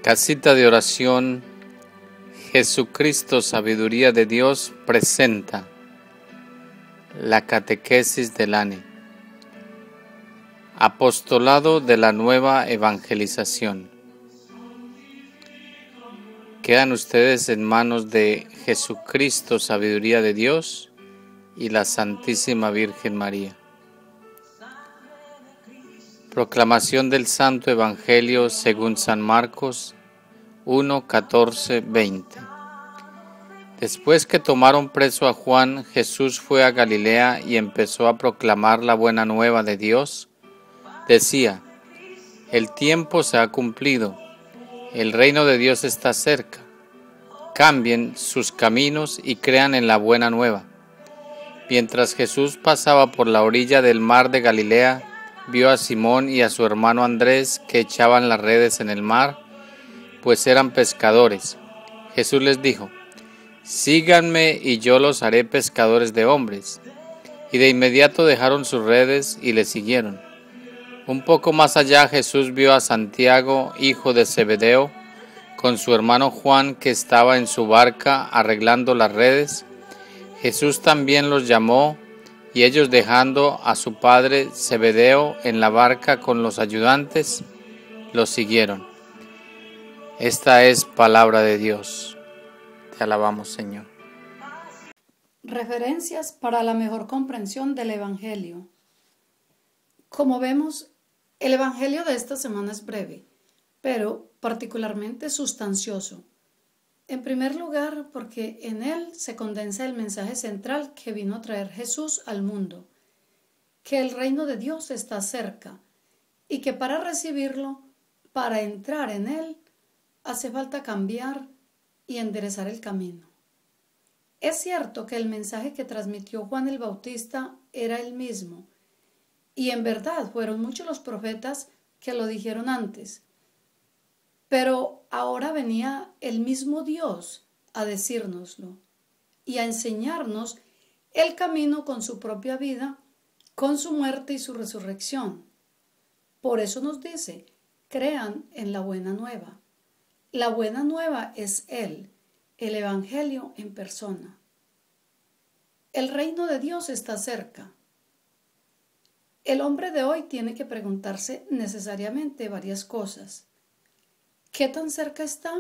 Casita de oración Jesucristo, Sabiduría de Dios, presenta la catequesis del ANE. Apostolado de la nueva evangelización. Quedan ustedes en manos de Jesucristo, Sabiduría de Dios, y la Santísima Virgen María. Proclamación del Santo Evangelio según San Marcos 1, 14, 20. Después que tomaron preso a Juan, Jesús fue a Galilea y empezó a proclamar la buena nueva de Dios. Decía: el tiempo se ha cumplido, el reino de Dios está cerca. Cambien sus caminos y crean en la buena nueva. Mientras Jesús pasaba por la orilla del mar de Galilea, vio a Simón y a su hermano Andrés que echaban las redes en el mar, pues eran pescadores. Jesús les dijo: síganme y yo los haré pescadores de hombres. Y de inmediato dejaron sus redes y le siguieron. Un poco más allá Jesús vio a Santiago, hijo de Zebedeo, con su hermano Juan, que estaba en su barca arreglando las redes. Jesús también los llamó, y ellos, dejando a su padre Zebedeo en la barca con los ayudantes, los siguieron. Esta es palabra de Dios. Te alabamos, Señor. Referencias para la mejor comprensión del Evangelio. Como vemos, el Evangelio de esta semana es breve, pero particularmente sustancioso. En primer lugar, porque en él se condensa el mensaje central que vino a traer Jesús al mundo, que el reino de Dios está cerca y que para recibirlo, para entrar en él, hace falta cambiar y enderezar el camino. Es cierto que el mensaje que transmitió Juan el Bautista era el mismo, y en verdad fueron muchos los profetas que lo dijeron antes, pero ahora venía el mismo Dios a decírnoslo y a enseñarnos el camino con su propia vida, con su muerte y su resurrección. Por eso nos dice: crean en la buena nueva. La buena nueva es Él, el Evangelio en persona. El reino de Dios está cerca. El hombre de hoy tiene que preguntarse necesariamente varias cosas. ¿Qué tan cerca está?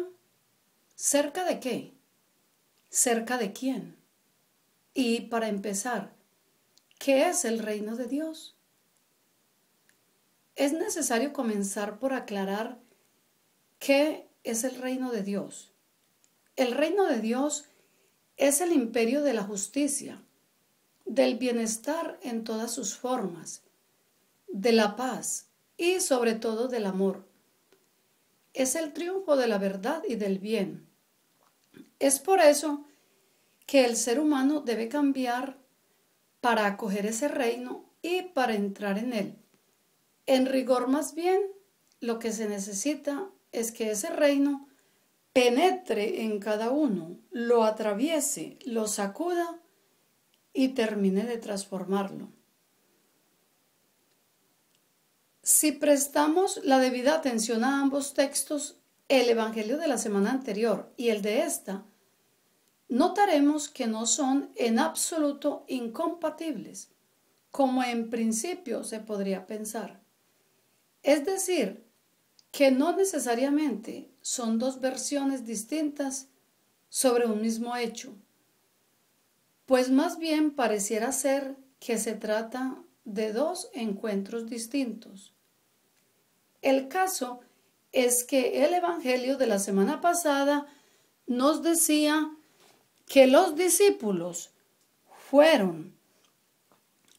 ¿Cerca de qué? ¿Cerca de quién? Y para empezar, ¿qué es el reino de Dios? Es necesario comenzar por aclarar qué es el reino de Dios. El reino de Dios es el imperio de la justicia, del bienestar en todas sus formas, de la paz y sobre todo del amor. Es el triunfo de la verdad y del bien. Es por eso que el ser humano debe cambiar para acoger ese reino y para entrar en él. En rigor, más bien, lo que se necesita es que ese reino penetre en cada uno, lo atraviese, lo sacuda y termine de transformarlo. Si prestamos la debida atención a ambos textos, el Evangelio de la semana anterior y el de esta, notaremos que no son en absoluto incompatibles, como en principio se podría pensar. Es decir, que no necesariamente son dos versiones distintas sobre un mismo hecho, pues más bien pareciera ser que se trata de dos encuentros distintos. El caso es que el Evangelio de la semana pasada nos decía que los discípulos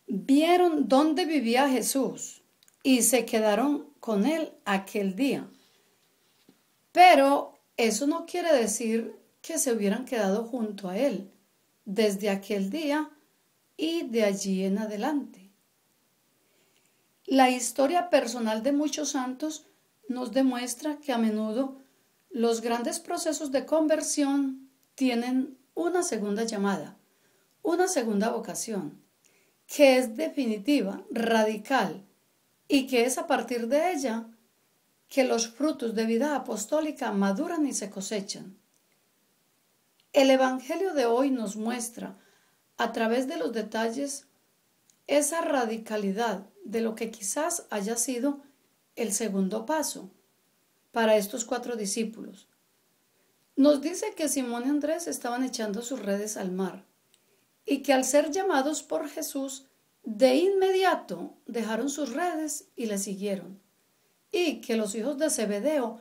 vieron dónde vivía Jesús y se quedaron con él aquel día. Pero eso no quiere decir que se hubieran quedado junto a él desde aquel día y de allí en adelante. La historia personal de muchos santos nos demuestra que a menudo los grandes procesos de conversión tienen una segunda llamada, una segunda vocación, que es definitiva, radical, y que es a partir de ella que los frutos de vida apostólica maduran y se cosechan. El Evangelio de hoy nos muestra, a través de los detalles, esa radicalidad de lo que quizás haya sido el segundo paso para estos 4 discípulos. Nos dice que Simón y Andrés estaban echando sus redes al mar y que al ser llamados por Jesús, de inmediato dejaron sus redes y le siguieron, y que los hijos de Zebedeo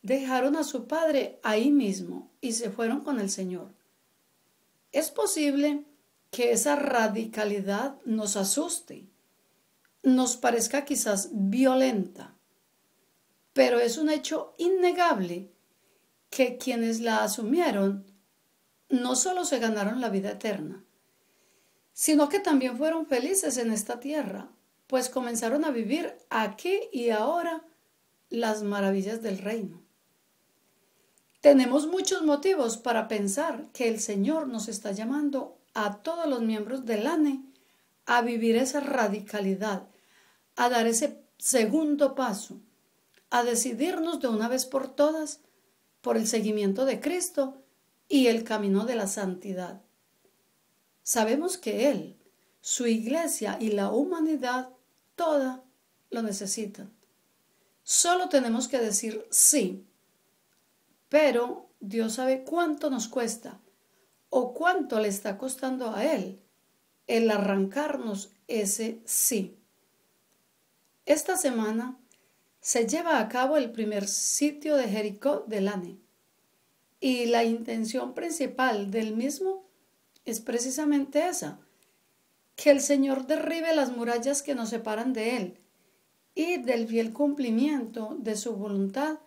dejaron a su padre ahí mismo y se fueron con el Señor. Es posible que esa radicalidad nos asuste, nos parezca quizás violenta, pero es un hecho innegable que quienes la asumieron no solo se ganaron la vida eterna, sino que también fueron felices en esta tierra, pues comenzaron a vivir aquí y ahora las maravillas del reino. Tenemos muchos motivos para pensar que el Señor nos está llamando a todos los miembros del ANE a vivir esa radicalidad, a dar ese segundo paso, a decidirnos de una vez por todas por el seguimiento de Cristo y el camino de la santidad. Sabemos que Él, su iglesia y la humanidad toda lo necesitan. Solo tenemos que decir sí, pero Dios sabe cuánto nos cuesta o cuánto le está costando a Él el arrancarnos ese sí. Esta semana se lleva a cabo el primer sitio de Jericó del ANE y la intención principal del mismo es precisamente esa, que el Señor derribe las murallas que nos separan de Él y del fiel cumplimiento de su voluntad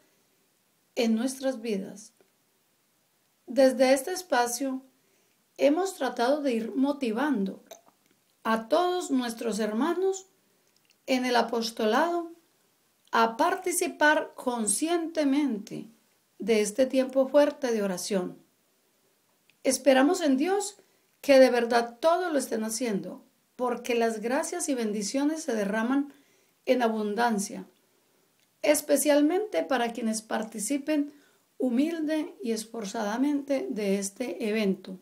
en nuestras vidas. Desde este espacio hemos tratado de ir motivando a todos nuestros hermanos en el apostolado a participar conscientemente de este tiempo fuerte de oración. Esperamos en Dios que de verdad todo lo estén haciendo, porque las gracias y bendiciones se derraman en abundancia, especialmente para quienes participen humilde y esforzadamente de este evento.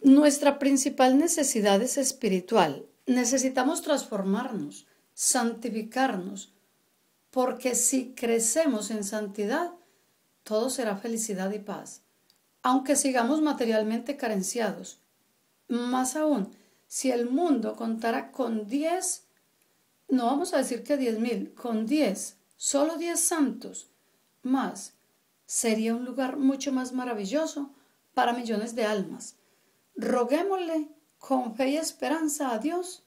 Nuestra principal necesidad es espiritual. Necesitamos transformarnos, santificarnos, porque si crecemos en santidad, todo será felicidad y paz, aunque sigamos materialmente carenciados. Más aún, si el mundo contara con 10, no vamos a decir que 10,000, con 10, solo 10 santos, más, sería un lugar mucho más maravilloso para millones de almas. Roguémosle con fe y esperanza a Dios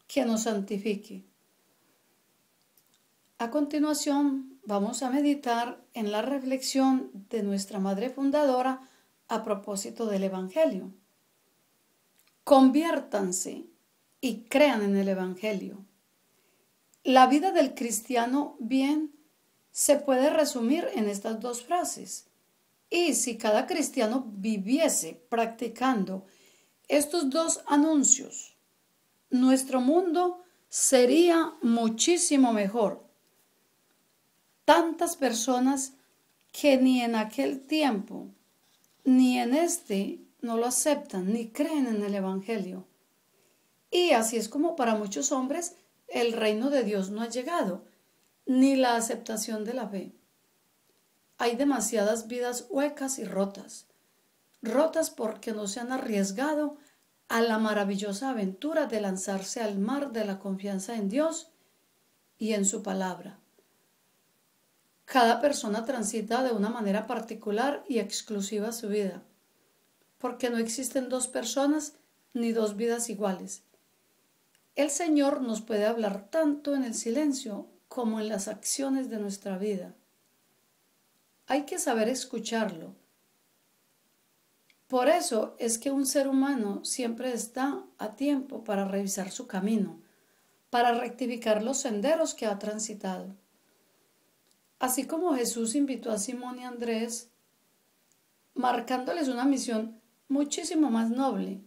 que nos santifique. A continuación, vamos a meditar en la reflexión de nuestra Madre Fundadora a propósito del Evangelio. Conviértanse y crean en el Evangelio. La vida del cristiano bien se puede resumir en estas 2 frases. Y si cada cristiano viviese practicando estos 2 anuncios, nuestro mundo sería muchísimo mejor. Tantas personas que ni en aquel tiempo ni en este no lo aceptan ni creen en el Evangelio. Y así es como para muchos hombres el reino de Dios no ha llegado, ni la aceptación de la fe. Hay demasiadas vidas huecas y rotas porque no se han arriesgado a la maravillosa aventura de lanzarse al mar de la confianza en Dios y en su palabra. Cada persona transita de una manera particular y exclusiva su vida, porque no existen 2 personas ni 2 vidas iguales. El Señor nos puede hablar tanto en el silencio como en las acciones de nuestra vida. Hay que saber escucharlo. Por eso es que un ser humano siempre está a tiempo para revisar su camino, para rectificar los senderos que ha transitado. Así como Jesús invitó a Simón y Andrés, marcándoles una misión muchísimo más noble,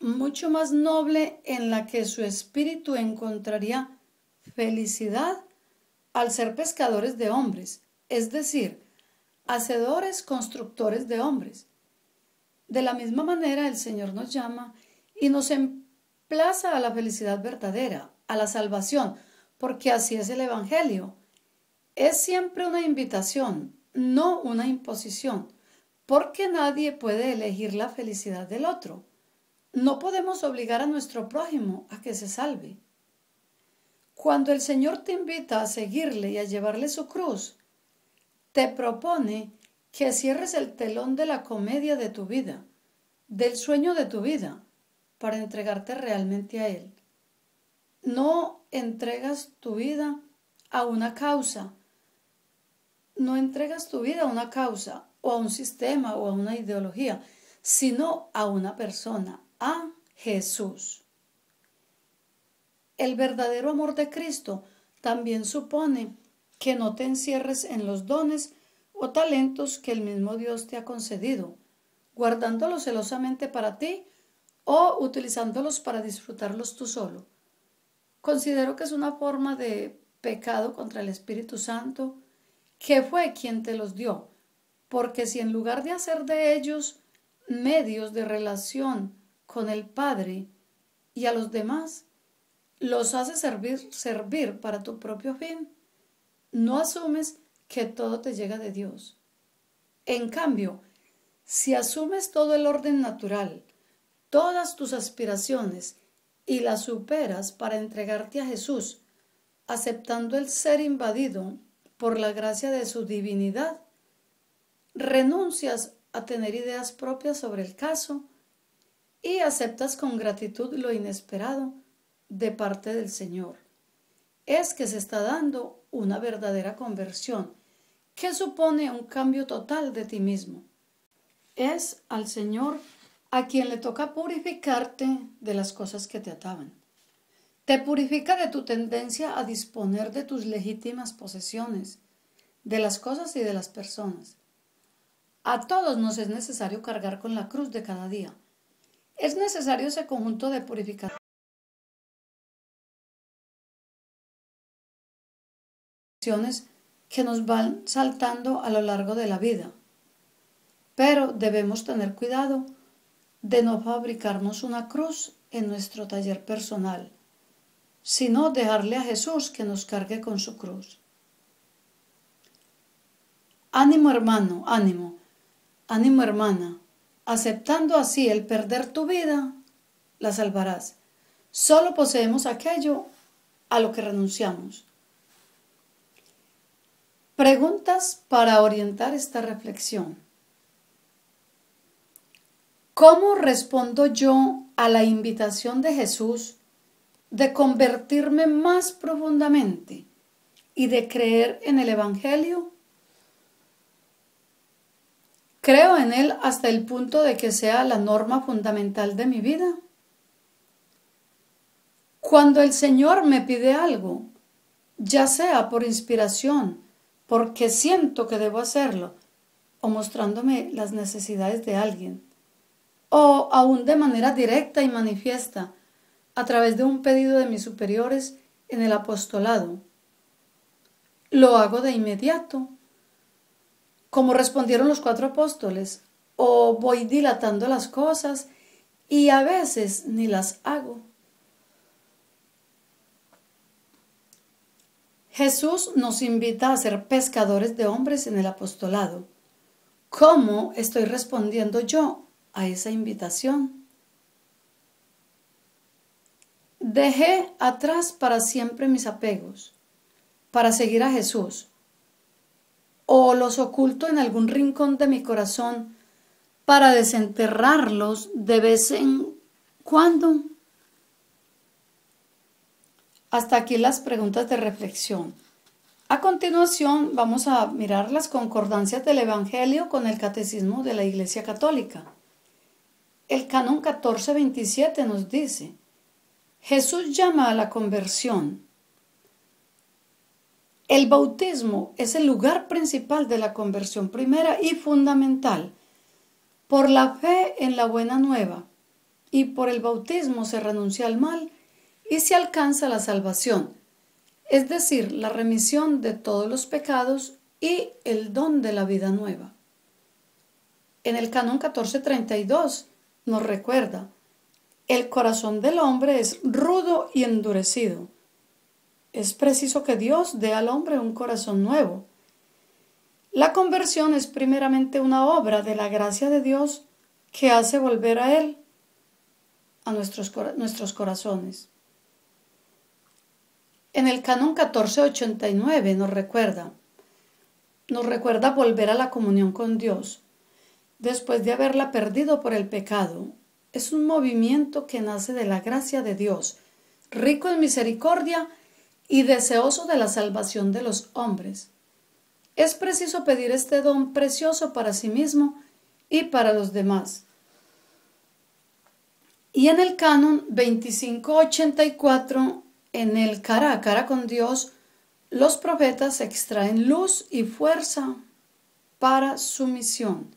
mucho más noble en la que su espíritu encontraría felicidad al ser pescadores de hombres, es decir, hacedores, constructores de hombres. De la misma manera, el Señor nos llama y nos emplaza a la felicidad verdadera, a la salvación, porque así es el Evangelio. Es siempre una invitación, no una imposición, porque nadie puede elegir la felicidad del otro. No podemos obligar a nuestro prójimo a que se salve. Cuando el Señor te invita a seguirle y a llevarle su cruz, te propone que cierres el telón de la comedia de tu vida, del sueño de tu vida, para entregarte realmente a Él. No entregas tu vida a una causa, no entregas tu vida a una causa o a un sistema o a una ideología, sino a una persona, a Jesús. El verdadero amor de Cristo también supone que no te encierres en los dones o talentos que el mismo Dios te ha concedido, guardándolos celosamente para ti o utilizándolos para disfrutarlos tú solo. Considero que es una forma de pecado contra el Espíritu Santo, que fue quien te los dio, porque si en lugar de hacer de ellos medios de relación con el Padre y a los demás, los haces servir para tu propio fin, no asumes que todo te llega de Dios. En cambio, si asumes todo el orden natural, todas tus aspiraciones y las superas para entregarte a Jesús, aceptando el ser invadido por la gracia de su divinidad, renuncias a tener ideas propias sobre el caso y aceptas con gratitud lo inesperado de parte del Señor. Es que se está dando una verdadera conversión, que supone un cambio total de ti mismo. Es al Señor a quien le toca purificarte de las cosas que te ataban. Te purifica de tu tendencia a disponer de tus legítimas posesiones, de las cosas y de las personas. A todos nos es necesario cargar con la cruz de cada día. Es necesario ese conjunto de purificaciones que nos van saltando a lo largo de la vida. Pero debemos tener cuidado de no fabricarnos una cruz en nuestro taller personal, sino dejarle a Jesús que nos cargue con su cruz. Ánimo hermano, ánimo hermana, aceptando así el perder tu vida, la salvarás. Solo poseemos aquello a lo que renunciamos. Preguntas para orientar esta reflexión. ¿Cómo respondo yo a la invitación de Jesús de convertirme más profundamente y de creer en el Evangelio? ¿Creo en él hasta el punto de que sea la norma fundamental de mi vida? Cuando el Señor me pide algo, ya sea por inspiración, porque siento que debo hacerlo, o mostrándome las necesidades de alguien, o aún de manera directa y manifiesta, a través de un pedido de mis superiores en el apostolado, lo hago de inmediato, como respondieron los 4 apóstoles, o voy dilatando las cosas y a veces ni las hago. Jesús nos invita a ser pescadores de hombres en el apostolado. ¿Cómo estoy respondiendo yo a esa invitación? Dejé atrás para siempre mis apegos, para seguir a Jesús, o los oculto en algún rincón de mi corazón para desenterrarlos de vez en cuando. Hasta aquí las preguntas de reflexión. A continuación vamos a mirar las concordancias del Evangelio con el Catecismo de la Iglesia Católica. El canon 1427 nos dice: Jesús llama a la conversión. El bautismo es el lugar principal de la conversión primera y fundamental. Por la fe en la buena nueva, y por el bautismo se renuncia al mal y se alcanza la salvación, es decir, la remisión de todos los pecados y el don de la vida nueva. En el Canon 1432 nos recuerda: el corazón del hombre es rudo y endurecido. Es preciso que Dios dé al hombre un corazón nuevo. La conversión es primeramente una obra de la gracia de Dios que hace volver a Él, a nuestros corazones. En el Canon 1489 nos recuerda volver a la comunión con Dios después de haberla perdido por el pecado. Es un movimiento que nace de la gracia de Dios, rico en misericordia y deseoso de la salvación de los hombres. Es preciso pedir este don precioso para sí mismo y para los demás. Y en el Canon 2584, en el cara a cara con Dios, los profetas extraen luz y fuerza para su misión.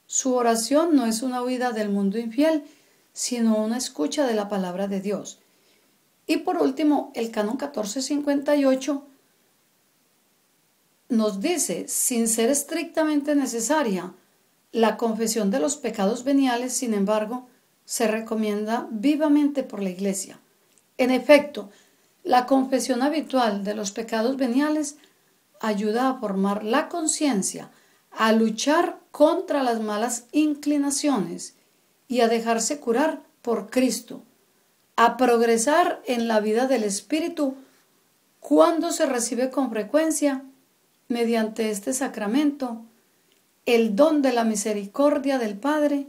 Su oración no es una huida del mundo infiel, sino una escucha de la palabra de Dios. Y por último, el Canon 1458 nos dice, sin ser estrictamente necesaria, la confesión de los pecados veniales, sin embargo, se recomienda vivamente por la Iglesia. En efecto, la confesión habitual de los pecados veniales ayuda a formar la conciencia, a luchar contra las malas inclinaciones y a dejarse curar por Cristo, a progresar en la vida del Espíritu cuando se recibe con frecuencia, mediante este sacramento, el don de la misericordia del Padre.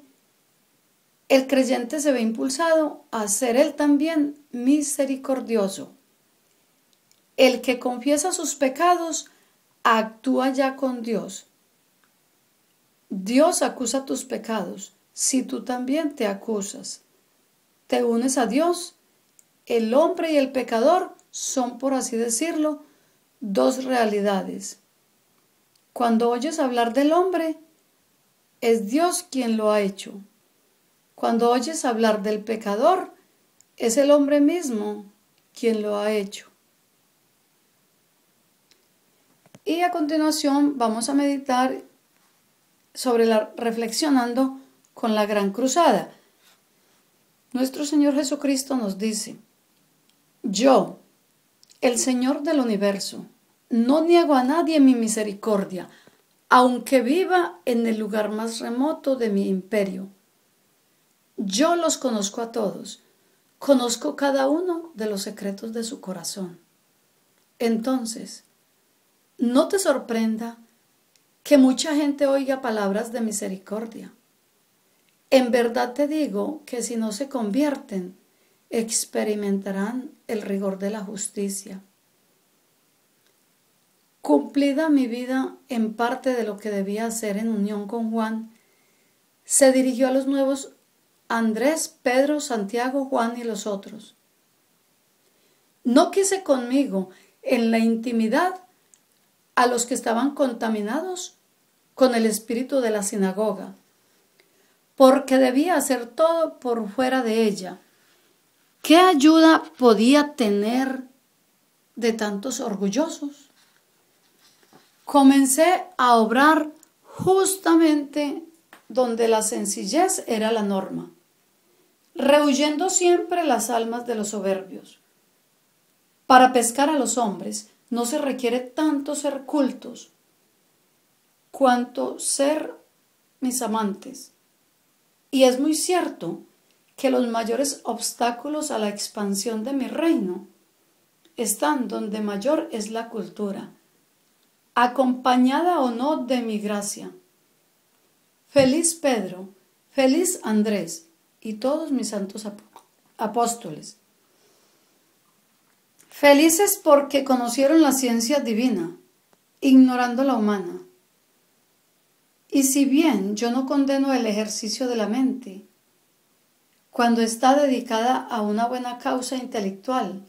El creyente se ve impulsado a ser él también misericordioso. El que confiesa sus pecados actúa ya con Dios. Dios acusa tus pecados si tú también te acusas. Te unes a Dios. El hombre y el pecador son, por así decirlo, dos realidades. Cuando oyes hablar del hombre, es Dios quien lo ha hecho. Cuando oyes hablar del pecador, es el hombre mismo quien lo ha hecho. Y a continuación vamos a meditar sobre reflexionando con la Gran Cruzada. Nuestro Señor Jesucristo nos dice: yo, el Señor del universo, no niego a nadie mi misericordia, aunque viva en el lugar más remoto de mi imperio. Yo los conozco a todos, conozco cada uno de los secretos de su corazón. Entonces, no te sorprenda que mucha gente oiga palabras de misericordia. En verdad te digo que si no se convierten, experimentarán el rigor de la justicia. Cumplida mi vida en parte de lo que debía hacer en unión con Juan, se dirigió a los nuevos Andrés, Pedro, Santiago, Juan y los otros. No quise conmigo en la intimidad a los que estaban contaminados con el espíritu de la sinagoga, porque debía hacer todo por fuera de ella. ¿Qué ayuda podía tener de tantos orgullosos? Comencé a obrar justamente donde la sencillez era la norma, rehuyendo siempre las almas de los soberbios. Para pescar a los hombres no se requiere tanto ser cultos cuanto ser mis amantes. Y es muy cierto que los mayores obstáculos a la expansión de mi reino están donde mayor es la cultura, acompañada o no de mi gracia. Feliz Pedro, feliz Andrés y todos mis santos apóstoles. Felices porque conocieron la ciencia divina, ignorando la humana. Y si bien yo no condeno el ejercicio de la mente, cuando está dedicada a una buena causa intelectual,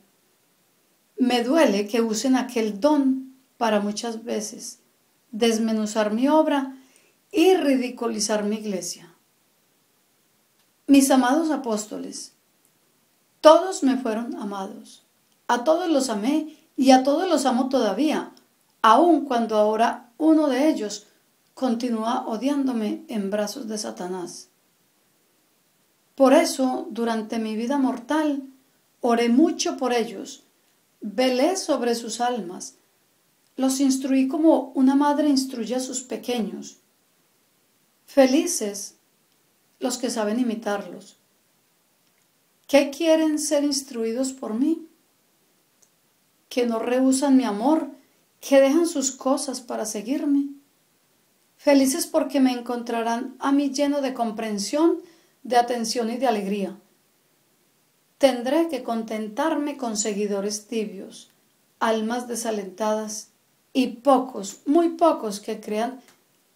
me duele que usen aquel don para muchas veces desmenuzar mi obra y ridiculizar mi iglesia. Mis amados apóstoles, todos me fueron amados. A todos los amé y a todos los amo todavía, aun cuando ahora uno de ellos continúa odiándome en brazos de Satanás. Por eso, durante mi vida mortal, oré mucho por ellos, velé sobre sus almas, los instruí como una madre instruye a sus pequeños. Felices los que saben imitarlos. ¿Qué quieren ser instruidos por mí? Que no rehúsan mi amor, que dejan sus cosas para seguirme. Felices porque me encontrarán a mí lleno de comprensión, de atención y de alegría. Tendré que contentarme con seguidores tibios, almas desalentadas y pocos, muy pocos que crean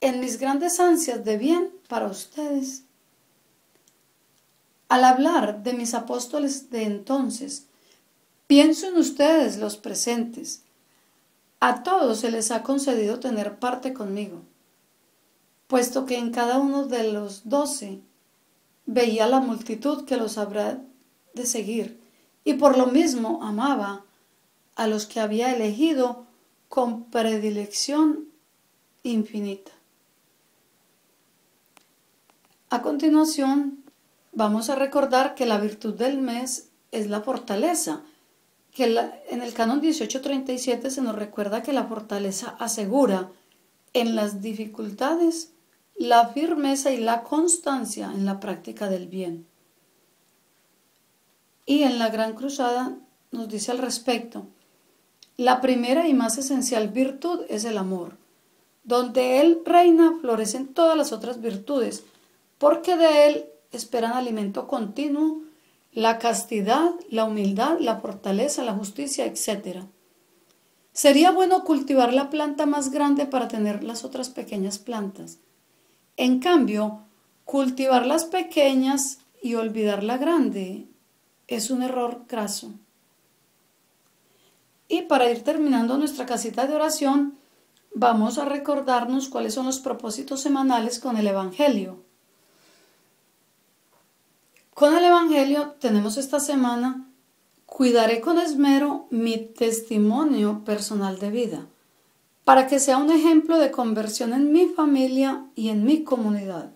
en mis grandes ansias de bien para ustedes. Al hablar de mis apóstoles de entonces, pienso en ustedes los presentes. A todos se les ha concedido tener parte conmigo, puesto que en cada uno de los 12 veía la multitud que los habrá de seguir, y por lo mismo amaba a los que había elegido con predilección infinita. A continuación, vamos a recordar que la virtud del mes es la fortaleza, que en el canon 1837 se nos recuerda que la fortaleza asegura en las dificultades la firmeza y la constancia en la práctica del bien. Y en la Gran Cruzada nos dice al respecto: la primera y más esencial virtud es el amor. Donde él reina, florecen todas las otras virtudes, porque de él esperan alimento continuo la castidad, la humildad, la fortaleza, la justicia, etc. Sería bueno cultivar la planta más grande para tener las otras pequeñas plantas. En cambio, cultivar las pequeñas y olvidar la grande es un error craso. Y para ir terminando nuestra casita de oración, vamos a recordarnos cuáles son los propósitos semanales con el Evangelio. Con el Evangelio tenemos esta semana: cuidaré con esmero mi testimonio personal de vida, para que sea un ejemplo de conversión en mi familia y en mi comunidad.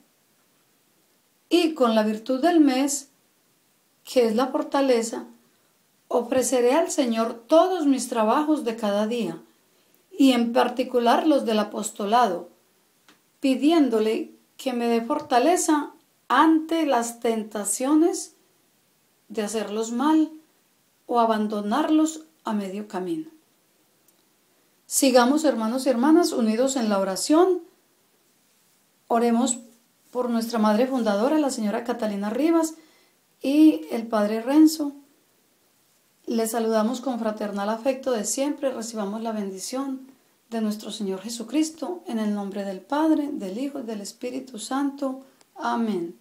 Y con la virtud del mes, que es la fortaleza, ofreceré al Señor todos mis trabajos de cada día, y en particular los del apostolado, pidiéndole que me dé fortaleza ante las tentaciones de hacerlos mal o abandonarlos a medio camino. Sigamos, hermanos y hermanas, unidos en la oración. Oremos por nuestra madre fundadora, la señora Catalina Rivas, y el padre Renzo. Les saludamos con fraternal afecto de siempre. Recibamos la bendición de nuestro Señor Jesucristo, en el nombre del Padre, del Hijo y del Espíritu Santo. Amén.